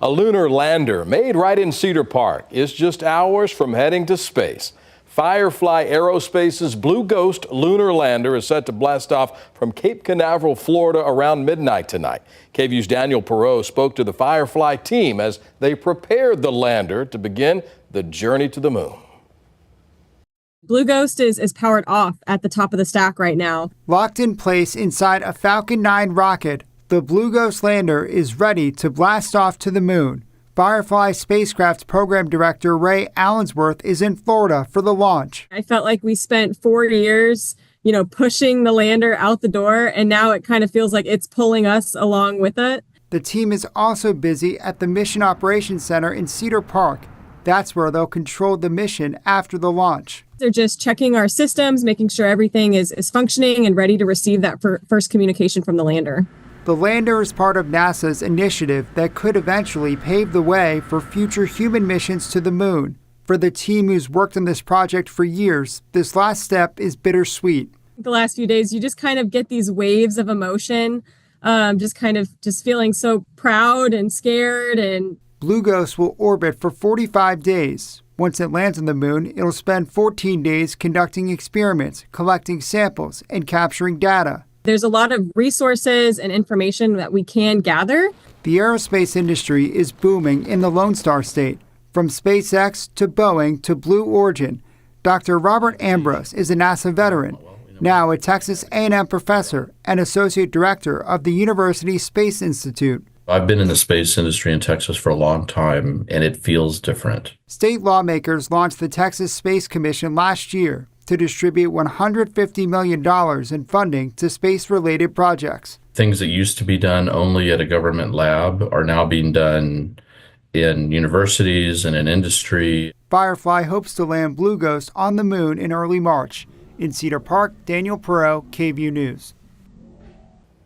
A lunar lander made right in Cedar Park is just hours from heading to space. Firefly Aerospace's Blue Ghost lunar lander is set to blast off from Cape Canaveral, Florida around midnight tonight. KVUE's Daniel Perot spoke to the Firefly team as they prepared the lander to begin the journey to the moon. Blue Ghost is powered off at the top of the stack right now. Locked in place inside a Falcon 9 rocket, the Blue Ghost lander is ready to blast off to the moon. Firefly spacecraft program director Ray Allensworth is in Florida for the launch. I felt like we spent 4 years, pushing the lander out the door, and now it kind of feels like it's pulling us along with it. The team is also busy at the Mission Operations Center in Cedar Park. That's where they'll control the mission after the launch. They're just checking our systems, making sure everything is functioning and ready to receive that first communication from the lander. The lander is part of NASA's initiative that could eventually pave the way for future human missions to the moon. For the team who's worked on this project for years, this last step is bittersweet. The last few days, you just kind of get these waves of emotion, just feeling so proud and scared. And Blue Ghost will orbit for 45 days. Once it lands on the moon, it'll spend 14 days conducting experiments, collecting samples, and capturing data. There's a lot of resources and information that we can gather. The aerospace industry is booming in the Lone Star State. From SpaceX to Boeing to Blue Origin, Dr. Robert Ambrose is a NASA veteran, now a Texas A&M professor and associate director of the University Space Institute. I've been in the space industry in Texas for a long time, and it feels different. State lawmakers launched the Texas Space Commission last year to distribute $150 million in funding to space-related projects. Things that used to be done only at a government lab are now being done in universities and in industry. Firefly hopes to land Blue Ghost on the moon in early March. In Cedar Park, Daniel Perot, KVUE News.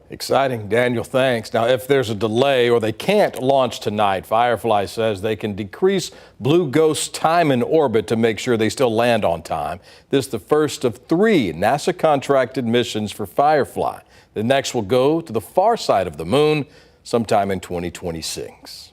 Exciting, Daniel, thanks. Now, if there's a delay or they can't launch tonight, Firefly says they can decrease Blue Ghost's time in orbit to make sure they still land on time. This is the first of 3 NASA-contracted missions for Firefly. The next will go to the far side of the moon sometime in 2026.